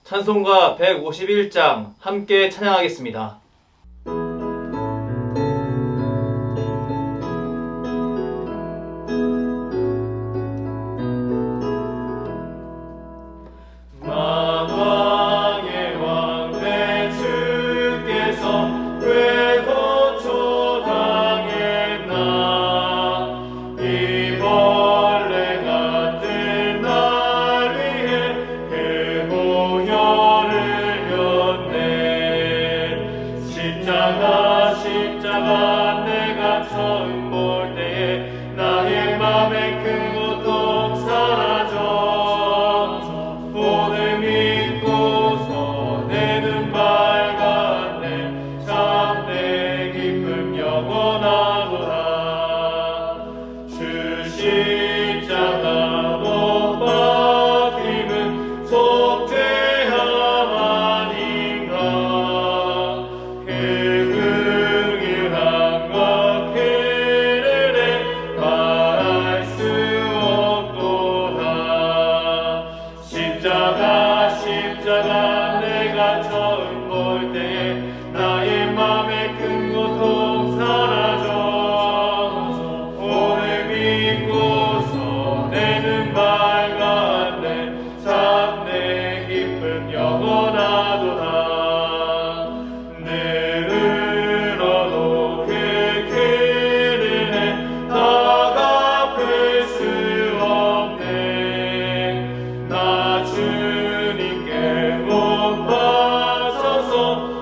찬송가 151장 함께 찬양하겠습니다. 만왕의 왕 내 주께서 왜 거처당했나. 이 벌레 같은 날 위해 그 보혈을 렸네. 십자가 내가 처음 볼 때에 나의 맘에 큰 고통 사라져. 오늘 믿고서 내 눈 밝았네. 참 내 기쁨 영원하도다. 주 십자가 못 박힘은 속죄함 아닌가. 그 긍휼한 것 그를 말할 수 없도다. 십자가 내가 처음 볼 때에 나의 맘에 큰 고통 사라져. 오늘 믿고서 내 눈 밝았네. 참 내 기쁨 영원하도다. 늘어도 그 큰은혜 다 갚을 수 없네. 나 주님께 못 바쳐서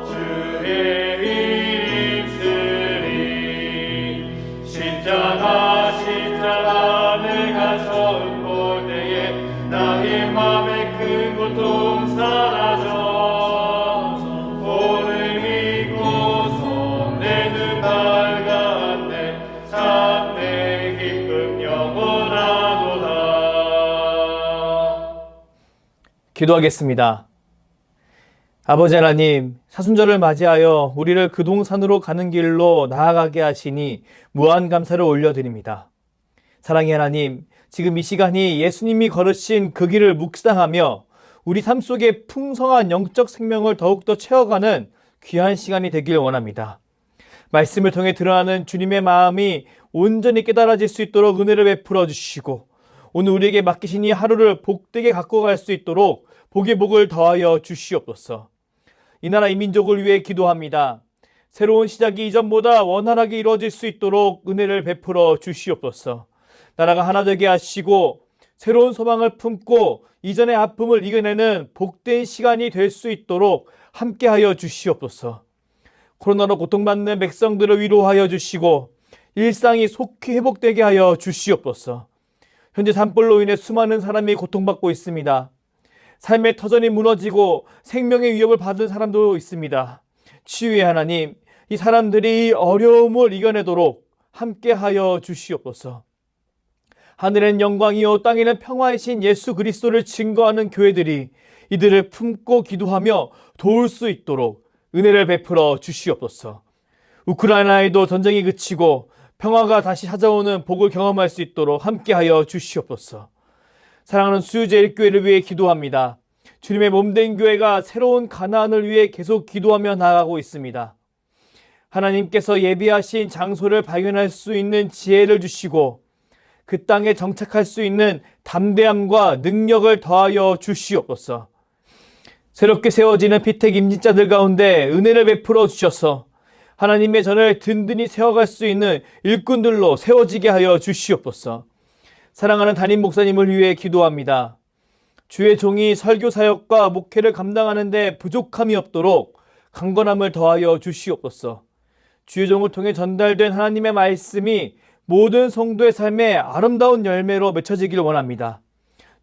주의 일 입으리. 십자가 내가 처음 볼 때에 나의 맘에 큰 고통 사라져. 오늘 믿고서 내 눈 밝았네. 참 내 기쁨 영원하도다. 기도하겠습니다. 아버지 하나님, 사순절을 맞이하여 우리를 그 동산으로 가는 길로 나아가게 하시니 무한 감사를 올려드립니다. 사랑의 하나님, 지금 이 시간이 예수님이 걸으신 그 길을 묵상하며 우리 삶 속에 풍성한 영적 생명을 더욱더 채워가는 귀한 시간이 되길 원합니다. 말씀을 통해 드러나는 주님의 마음이 온전히 깨달아질 수 있도록 은혜를 베풀어 주시고, 오늘 우리에게 맡기신 이 하루를 복되게 갖고 갈 수 있도록 복의 복을 더하여 주시옵소서. 이 나라 이 민족을 위해 기도합니다. 새로운 시작이 이전보다 원활하게 이루어질 수 있도록 은혜를 베풀어 주시옵소서. 나라가 하나 되게 하시고 새로운 소망을 품고 이전의 아픔을 이겨내는 복된 시간이 될 수 있도록 함께하여 주시옵소서. 코로나로 고통받는 백성들을 위로하여 주시고 일상이 속히 회복되게 하여 주시옵소서. 현재 산불로 인해 수많은 사람이 고통받고 있습니다. 삶의 터전이 무너지고 생명의 위협을 받은 사람도 있습니다. 치유의 하나님, 이 사람들이 어려움을 이겨내도록 함께하여 주시옵소서. 하늘엔 영광이요 땅에는 평화이신 예수 그리스도를 증거하는 교회들이 이들을 품고 기도하며 도울 수 있도록 은혜를 베풀어 주시옵소서. 우크라이나에도 전쟁이 그치고 평화가 다시 찾아오는 복을 경험할 수 있도록 함께하여 주시옵소서. 사랑하는 수유제 일교회를 위해 기도합니다. 주님의 몸된 교회가 새로운 가나안을 위해 계속 기도하며 나아가고 있습니다. 하나님께서 예비하신 장소를 발견할 수 있는 지혜를 주시고 그 땅에 정착할 수 있는 담대함과 능력을 더하여 주시옵소서. 새롭게 세워지는 피택 임진자들 가운데 은혜를 베풀어 주셔서 하나님의 전을 든든히 세워갈 수 있는 일꾼들로 세워지게 하여 주시옵소서. 사랑하는 담임 목사님을 위해 기도합니다. 주의 종이 설교 사역과 목회를 감당하는 데 부족함이 없도록 강건함을 더하여 주시옵소서. 주의 종을 통해 전달된 하나님의 말씀이 모든 성도의 삶에 아름다운 열매로 맺혀지길 원합니다.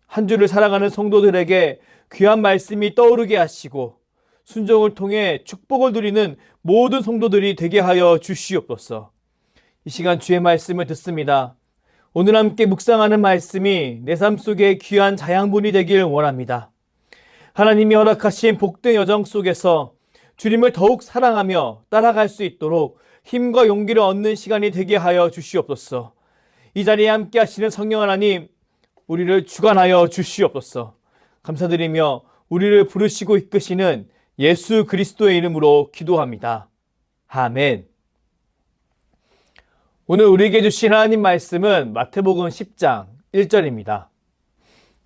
한 주를 살아가는 성도들에게 귀한 말씀이 떠오르게 하시고 순종을 통해 축복을 누리는 모든 성도들이 되게 하여 주시옵소서. 이 시간 주의 말씀을 듣습니다. 오늘 함께 묵상하는 말씀이 내 삶 속에 귀한 자양분이 되길 원합니다. 하나님이 허락하신 복된 여정 속에서 주님을 더욱 사랑하며 따라갈 수 있도록 힘과 용기를 얻는 시간이 되게 하여 주시옵소서. 이 자리에 함께 하시는 성령 하나님, 우리를 주관하여 주시옵소서. 감사드리며 우리를 부르시고 이끄시는 예수 그리스도의 이름으로 기도합니다. 아멘. 오늘 우리에게 주신 하나님 말씀은 마태복음 10장 1절입니다.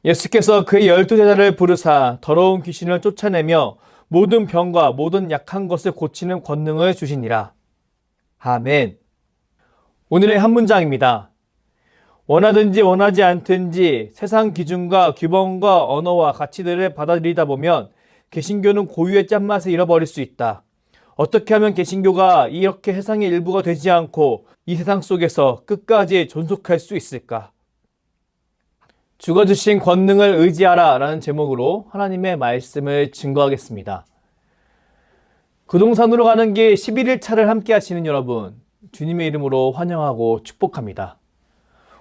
예수께서 그의 12제자를 부르사 더러운 귀신을 쫓아내며 모든 병과 모든 약한 것을 고치는 권능을 주시니라. 아멘. 오늘의 한 문장입니다. 원하든지 원하지 않든지 세상 기준과 규범과 언어와 가치들을 받아들이다 보면 개신교는 고유의 짠맛을 잃어버릴 수 있다. 어떻게 하면 개신교가 이렇게 세상의 일부가 되지 않고 이 세상 속에서 끝까지 존속할 수 있을까? 주가 주신 권능을 의지하라 라는 제목으로 하나님의 말씀을 증거하겠습니다. 그동산으로 가는 길 11일차를 함께 하시는 여러분, 주님의 이름으로 환영하고 축복합니다.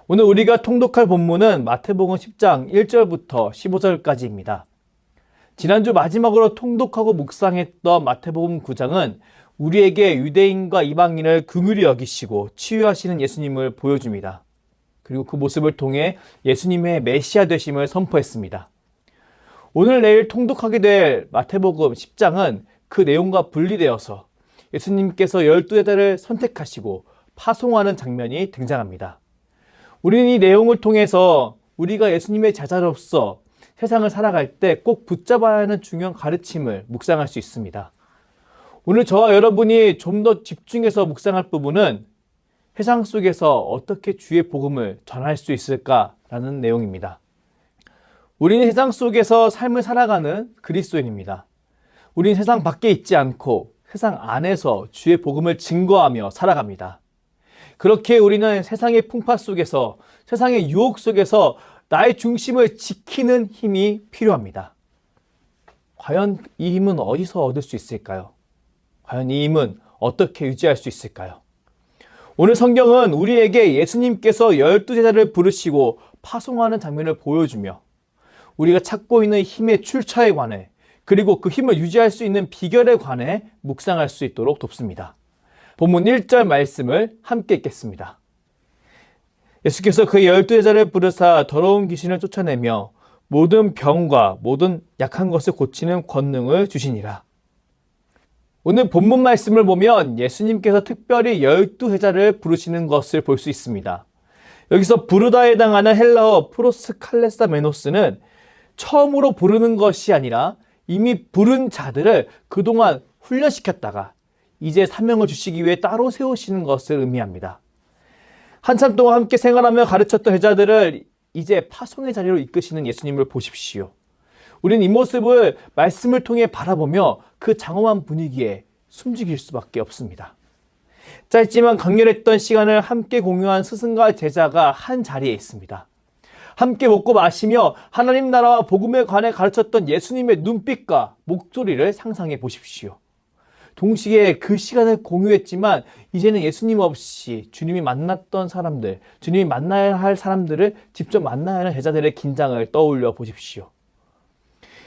오늘 우리가 통독할 본문은 마태복음 10장 1절부터 15절까지입니다. 지난주 마지막으로 통독하고 묵상했던 마태복음 9장은 우리에게 유대인과 이방인을 긍휼히 여기시고 치유하시는 예수님을 보여줍니다. 그리고 그 모습을 통해 예수님의 메시아 되심을 선포했습니다. 오늘 내일 통독하게 될 마태복음 10장은 그 내용과 분리되어서 예수님께서 12제자를 선택하시고 파송하는 장면이 등장합니다. 우리는 이 내용을 통해서 우리가 예수님의 제자로서 세상을 살아갈 때 꼭 붙잡아야 하는 중요한 가르침을 묵상할 수 있습니다. 오늘 저와 여러분이 좀 더 집중해서 묵상할 부분은 세상 속에서 어떻게 주의 복음을 전할 수 있을까라는 내용입니다. 우리는 세상 속에서 삶을 살아가는 그리스도인입니다. 우리는 세상 밖에 있지 않고 세상 안에서 주의 복음을 증거하며 살아갑니다. 그렇게 우리는 세상의 풍파 속에서, 세상의 유혹 속에서 나의 중심을 지키는 힘이 필요합니다. 과연 이 힘은 어디서 얻을 수 있을까요? 과연 이 힘은 어떻게 유지할 수 있을까요? 오늘 성경은 우리에게 예수님께서 12제자를 부르시고 파송하는 장면을 보여주며 우리가 찾고 있는 힘의 출처에 관해, 그리고 그 힘을 유지할 수 있는 비결에 관해 묵상할 수 있도록 돕습니다. 본문 1절 말씀을 함께 읽겠습니다. 예수께서 그의 12제자를 부르사 더러운 귀신을 쫓아내며 모든 병과 모든 약한 것을 고치는 권능을 주시니라. 오늘 본문 말씀을 보면 예수님께서 특별히 12제자를 부르시는 것을 볼 수 있습니다. 여기서 부르다에 해당하는 헬라어 프로스칼레사메노스는 처음으로 부르는 것이 아니라 이미 부른 자들을 그동안 훈련시켰다가 이제 사명을 주시기 위해 따로 세우시는 것을 의미합니다. 한참 동안 함께 생활하며 가르쳤던 제자들을 이제 파송의 자리로 이끄시는 예수님을 보십시오. 우리는 이 모습을 말씀을 통해 바라보며 그 장엄한 분위기에 숨죽일 수밖에 없습니다. 짧지만 강렬했던 시간을 함께 공유한 스승과 제자가 한 자리에 있습니다. 함께 먹고 마시며 하나님 나라와 복음에 관해 가르쳤던 예수님의 눈빛과 목소리를 상상해 보십시오. 동시에 그 시간을 공유했지만 이제는 예수님 없이 주님이 만났던 사람들, 주님이 만나야 할 사람들을 직접 만나야 하는 제자들의 긴장을 떠올려 보십시오.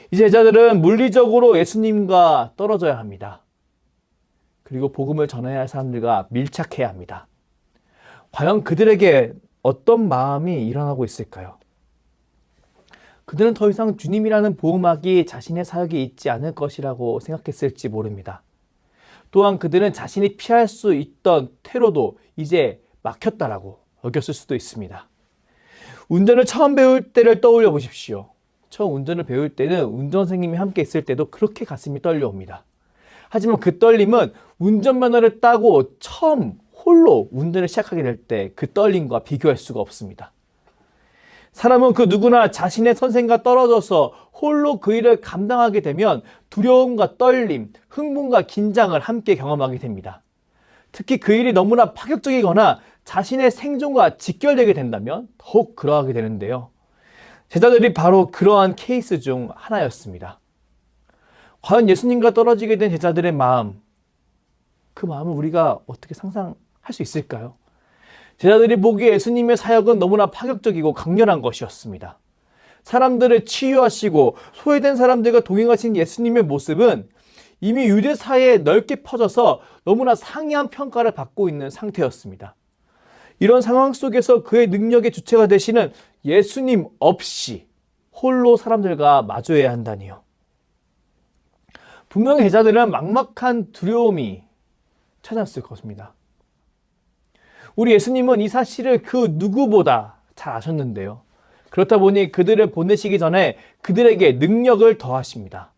이 제자들은 물리적으로 예수님과 떨어져야 합니다. 그리고 복음을 전해야 할 사람들과 밀착해야 합니다. 과연 그들에게 어떤 마음이 일어나고 있을까요? 그들은 더 이상 주님이라는 보호막이 자신의 사역에 있지 않을 것이라고 생각했을지 모릅니다. 또한 그들은 자신이 피할 수 있던 퇴로도 이제 막혔다라고 여겼을 수도 있습니다. 운전을 처음 배울 때를 떠올려 보십시오. 처음 운전을 배울 때는 운전 선생님이 함께 있을 때도 그렇게 가슴이 떨려옵니다. 하지만 그 떨림은 운전면허를 따고 처음 홀로 운전을 시작하게 될 때 그 떨림과 비교할 수가 없습니다. 사람은 그 누구나 자신의 선생과 떨어져서 홀로 그 일을 감당하게 되면 두려움과 떨림, 흥분과 긴장을 함께 경험하게 됩니다. 특히 그 일이 너무나 파격적이거나 자신의 생존과 직결되게 된다면 더욱 그러하게 되는데요. 제자들이 바로 그러한 케이스 중 하나였습니다. 과연 예수님과 떨어지게 된 제자들의 마음, 그 마음을 우리가 어떻게 상상할 수 있을까요? 제자들이 보기에 예수님의 사역은 너무나 파격적이고 강렬한 것이었습니다. 사람들을 치유하시고 소외된 사람들과 동행하신 예수님의 모습은 이미 유대 사회에 넓게 퍼져서 너무나 상이한 평가를 받고 있는 상태였습니다. 이런 상황 속에서 그의 능력의 주체가 되시는 예수님 없이 홀로 사람들과 마주해야 한다니요. 분명히 제자들은 막막한 두려움이 찾았을 것입니다. 우리 예수님은 이 사실을 그 누구보다 잘 아셨는데요. 그렇다 보니 그들을 보내시기 전에 그들에게 능력을 더하십니다.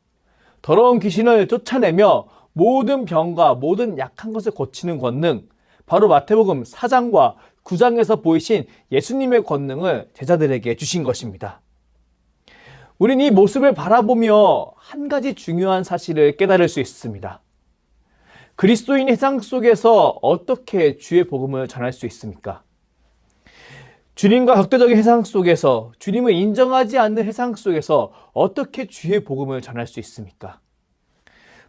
더러운 귀신을 쫓아내며 모든 병과 모든 약한 것을 고치는 권능, 바로 마태복음 4장과 9장에서 보이신 예수님의 권능을 제자들에게 주신 것입니다. 우린 이 모습을 바라보며 한 가지 중요한 사실을 깨달을 수 있습니다. 그리스도인 세상 속에서 어떻게 주의 복음을 전할 수 있습니까? 주님과 적대적인 세상 속에서, 주님을 인정하지 않는 세상 속에서 어떻게 주의 복음을 전할 수 있습니까?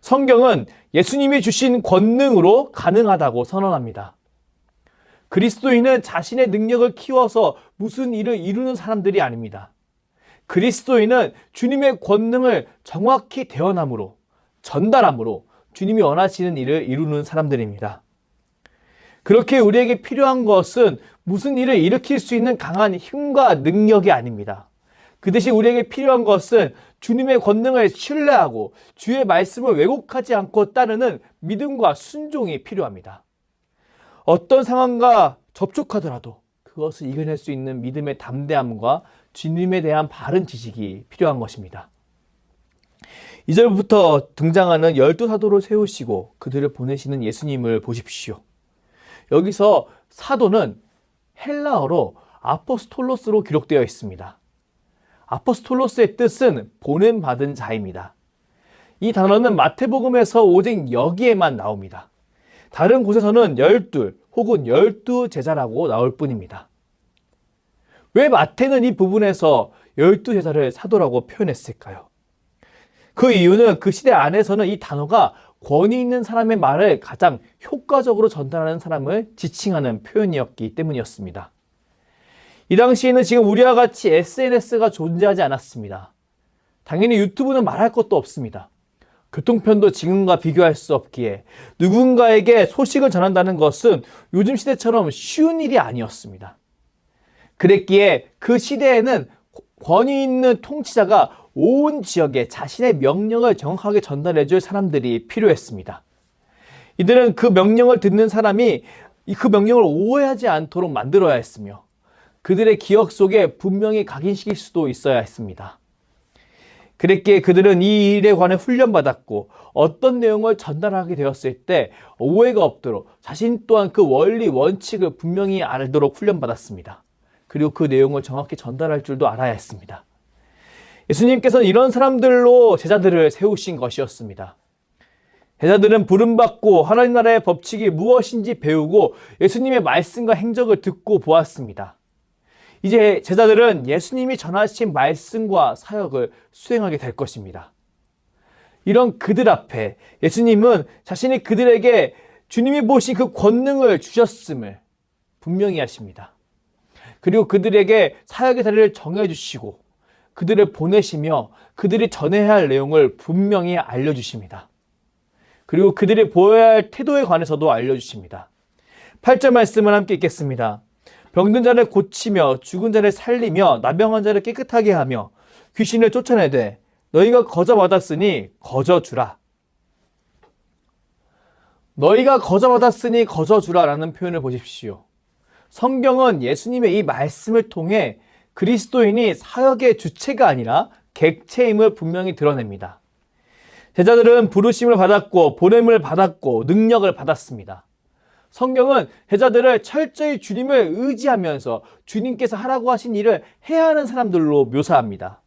성경은 예수님이 주신 권능으로 가능하다고 선언합니다. 그리스도인은 자신의 능력을 키워서 무슨 일을 이루는 사람들이 아닙니다. 그리스도인은 주님의 권능을 정확히 대언함으로, 전달함으로 주님이 원하시는 일을 이루는 사람들입니다. 그렇게 우리에게 필요한 것은 무슨 일을 일으킬 수 있는 강한 힘과 능력이 아닙니다. 그 대신 우리에게 필요한 것은 주님의 권능을 신뢰하고 주의 말씀을 왜곡하지 않고 따르는 믿음과 순종이 필요합니다. 어떤 상황과 접촉하더라도 그것을 이겨낼 수 있는 믿음의 담대함과 주님에 대한 바른 지식이 필요한 것입니다. 2절부터 등장하는 12사도를 세우시고 그들을 보내시는 예수님을 보십시오. 여기서 사도는 헬라어로 아포스톨로스로 기록되어 있습니다. 아포스톨로스의 뜻은 보냄받은 자입니다. 이 단어는 마태복음에서 오직 여기에만 나옵니다. 다른 곳에서는 12 혹은 12 제자라고 나올 뿐입니다. 왜 마태는 이 부분에서 12 제자를 사도라고 표현했을까요? 그 이유는 그 시대 안에서는 이 단어가 권위 있는 사람의 말을 가장 효과적으로 전달하는 사람을 지칭하는 표현이었기 때문이었습니다. 이 당시에는 지금 우리와 같이 SNS가 존재하지 않았습니다. 당연히 유튜브는 말할 것도 없습니다. 교통편도 지금과 비교할 수 없기에 누군가에게 소식을 전한다는 것은 요즘 시대처럼 쉬운 일이 아니었습니다. 그랬기에 그 시대에는 권위 있는 통치자가 온 지역에 자신의 명령을 정확하게 전달해줄 사람들이 필요했습니다. 이들은 그 명령을 듣는 사람이 그 명령을 오해하지 않도록 만들어야 했으며 그들의 기억 속에 분명히 각인시킬 수도 있어야 했습니다. 그랬기에 그들은 이 일에 관해 훈련받았고 어떤 내용을 전달하게 되었을 때 오해가 없도록 자신 또한 그 원리 원칙을 분명히 알도록 훈련받았습니다. 그리고 그 내용을 정확히 전달할 줄도 알아야 했습니다. 예수님께서는 이런 사람들로 제자들을 세우신 것이었습니다. 제자들은 부름받고 하나님 나라의 법칙이 무엇인지 배우고 예수님의 말씀과 행적을 듣고 보았습니다. 이제 제자들은 예수님이 전하신 말씀과 사역을 수행하게 될 것입니다. 이런 그들 앞에 예수님은 자신이 그들에게 주님이 보신 그 권능을 주셨음을 분명히 하십니다. 그리고 그들에게 사역의 자리를 정해주시고 그들을 보내시며 그들이 전해야 할 내용을 분명히 알려주십니다. 그리고 그들이 보여야 할 태도에 관해서도 알려주십니다. 8절 말씀을 함께 읽겠습니다. 병든 자를 고치며 죽은 자를 살리며 나병한 자를 깨끗하게 하며 귀신을 쫓아내되 너희가 거저 받았으니 거저 주라. 너희가 거저 받았으니 거저 주라라는 표현을 보십시오. 성경은 예수님의 이 말씀을 통해 그리스도인이 사역의 주체가 아니라 객체임을 분명히 드러냅니다. 제자들은 부르심을 받았고 보냄을 받았고 능력을 받았습니다. 성경은 제자들을 철저히 주님을 의지하면서 주님께서 하라고 하신 일을 해야 하는 사람들로 묘사합니다.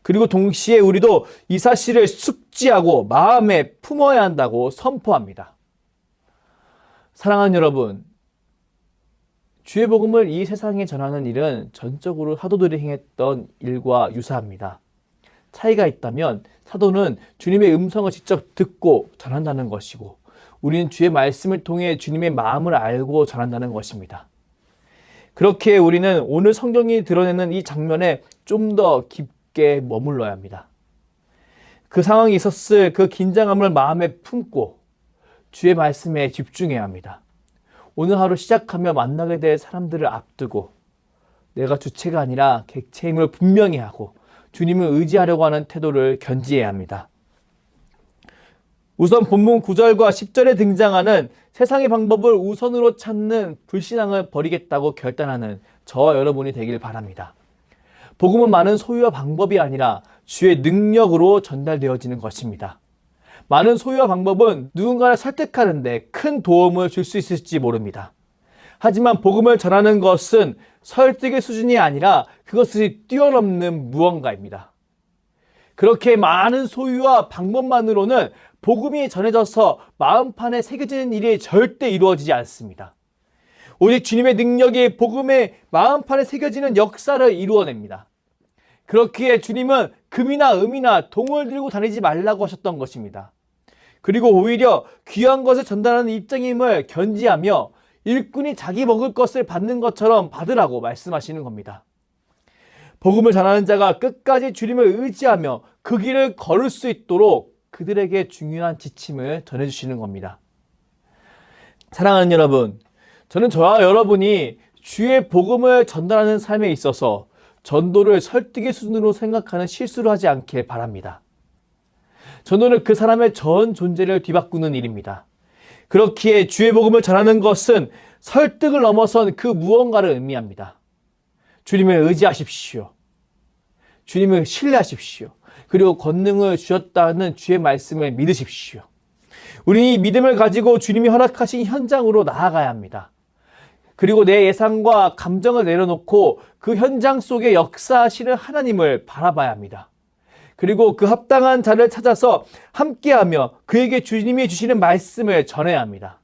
그리고 동시에 우리도 이 사실을 숙지하고 마음에 품어야 한다고 선포합니다. 사랑하는 여러분, 주의 복음을 이 세상에 전하는 일은 전적으로 사도들이 행했던 일과 유사합니다. 차이가 있다면 사도는 주님의 음성을 직접 듣고 전한다는 것이고 우리는 주의 말씀을 통해 주님의 마음을 알고 전한다는 것입니다. 그렇게 우리는 오늘 성경이 드러내는 이 장면에 좀 더 깊게 머물러야 합니다. 그 상황이 있었을 그 긴장감을 마음에 품고 주의 말씀에 집중해야 합니다. 오늘 하루 시작하며 만나게 될 사람들을 앞두고 내가 주체가 아니라 객체임을 분명히 하고 주님을 의지하려고 하는 태도를 견지해야 합니다. 우선 본문 9절과 10절에 등장하는 세상의 방법을 우선으로 찾는 불신앙을 버리겠다고 결단하는 저와 여러분이 되길 바랍니다. 복음은 많은 소유와 방법이 아니라 주의 능력으로 전달되어지는 것입니다. 많은 소유와 방법은 누군가를 설득하는데 큰 도움을 줄 수 있을지 모릅니다. 하지만 복음을 전하는 것은 설득의 수준이 아니라 그것을 뛰어넘는 무언가입니다. 그렇게 많은 소유와 방법만으로는 복음이 전해져서 마음판에 새겨지는 일이 절대 이루어지지 않습니다. 오직 주님의 능력이 복음의 마음판에 새겨지는 역사를 이루어냅니다. 그렇기에 주님은 금이나 음이나 동을 들고 다니지 말라고 하셨던 것입니다. 그리고 오히려 귀한 것을 전달하는 입장임을 견지하며 일꾼이 자기 먹을 것을 받는 것처럼 받으라고 말씀하시는 겁니다. 복음을 전하는 자가 끝까지 주님을 의지하며 그 길을 걸을 수 있도록 그들에게 중요한 지침을 전해주시는 겁니다. 사랑하는 여러분, 저는 저와 여러분이 주의 복음을 전달하는 삶에 있어서 전도를 설득의 수준으로 생각하는 실수를 하지 않길 바랍니다. 전도는 그 사람의 전 존재를 뒤바꾸는 일입니다. 그렇기에 주의 복음을 전하는 것은 설득을 넘어선 그 무언가를 의미합니다. 주님을 의지하십시오. 주님을 신뢰하십시오. 그리고 권능을 주셨다는 주의 말씀을 믿으십시오. 우리는 이 믿음을 가지고 주님이 허락하신 현장으로 나아가야 합니다. 그리고 내 예상과 감정을 내려놓고 그 현장 속에 역사하시는 하나님을 바라봐야 합니다. 그리고 그 합당한 자를 찾아서 함께하며 그에게 주님이 주시는 말씀을 전해야 합니다.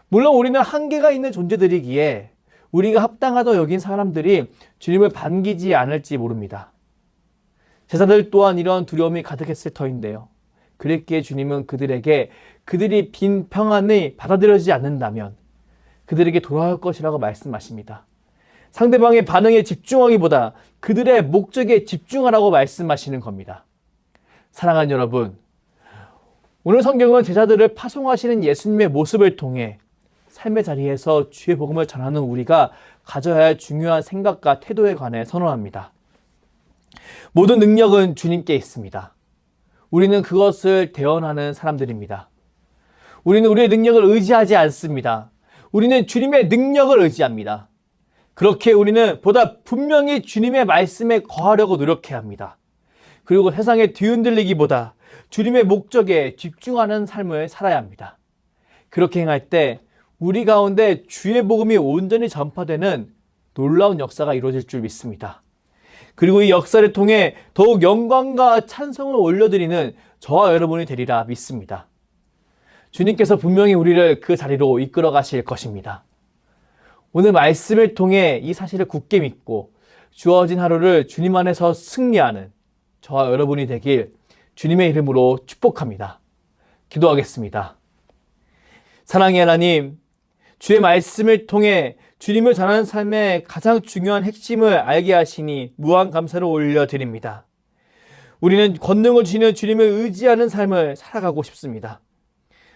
물론 우리는 한계가 있는 존재들이기에 우리가 합당하다고 여긴 사람들이 주님을 반기지 않을지 모릅니다. 제자들 또한 이런 두려움이 가득했을 터인데요. 그랬기에 주님은 그들에게 그들이 빈 평안이 받아들여지지 않는다면 그들에게 돌아올 것이라고 말씀하십니다. 상대방의 반응에 집중하기보다 그들의 목적에 집중하라고 말씀하시는 겁니다. 사랑하는 여러분, 오늘 성경은 제자들을 파송하시는 예수님의 모습을 통해 삶의 자리에서 주의 복음을 전하는 우리가 가져야 할 중요한 생각과 태도에 관해 선언합니다. 모든 능력은 주님께 있습니다. 우리는 그것을 대언하는 사람들입니다. 우리는 우리의 능력을 의지하지 않습니다. 우리는 주님의 능력을 의지합니다. 그렇게 우리는 보다 분명히 주님의 말씀에 거하려고 노력해야 합니다. 그리고 세상에 뒤흔들리기보다 주님의 목적에 집중하는 삶을 살아야 합니다. 그렇게 행할 때 우리 가운데 주의 복음이 온전히 전파되는 놀라운 역사가 이루어질 줄 믿습니다. 그리고 이 역사를 통해 더욱 영광과 찬송을 올려드리는 저와 여러분이 되리라 믿습니다. 주님께서 분명히 우리를 그 자리로 이끌어 가실 것입니다. 오늘 말씀을 통해 이 사실을 굳게 믿고 주어진 하루를 주님 안에서 승리하는 저와 여러분이 되길 주님의 이름으로 축복합니다. 기도하겠습니다. 사랑의 하나님, 주의 말씀을 통해 주님을 전하는 삶의 가장 중요한 핵심을 알게 하시니 무한 감사를 올려드립니다. 우리는 권능을 주시는 주님을 의지하는 삶을 살아가고 싶습니다.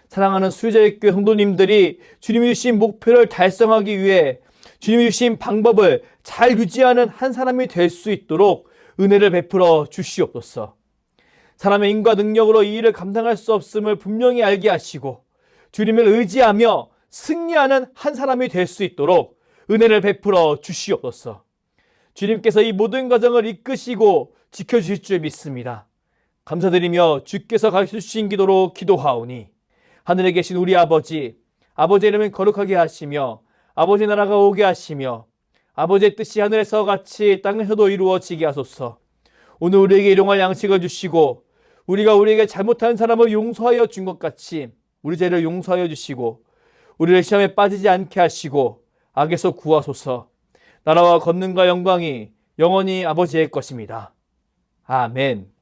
사랑하는 수요자교회 성도님들이 주님이 주신 목표를 달성하기 위해 주님이 주신 방법을 잘 유지하는 한 사람이 될 수 있도록 은혜를 베풀어 주시옵소서. 사람의 힘과 능력으로 이 일을 감당할 수 없음을 분명히 알게 하시고 주님을 의지하며 승리하는 한 사람이 될 수 있도록 은혜를 베풀어 주시옵소서. 주님께서 이 모든 과정을 이끄시고 지켜주실 줄 믿습니다. 감사드리며 주께서 가르쳐 주신 기도로 기도하오니 하늘에 계신 우리 아버지, 아버지의 이름을 거룩하게 하시며 아버지 나라가 오게 하시며 아버지의 뜻이 하늘에서 같이 땅에서도 이루어지게 하소서. 오늘 우리에게 일용할 양식을 주시고 우리가 우리에게 잘못한 사람을 용서하여 준 것 같이 우리 죄를 용서하여 주시고 우리를 시험에 빠지지 않게 하시고 악에서 구하소서. 나라와 권능과 영광이 영원히 아버지의 것입니다. 아멘.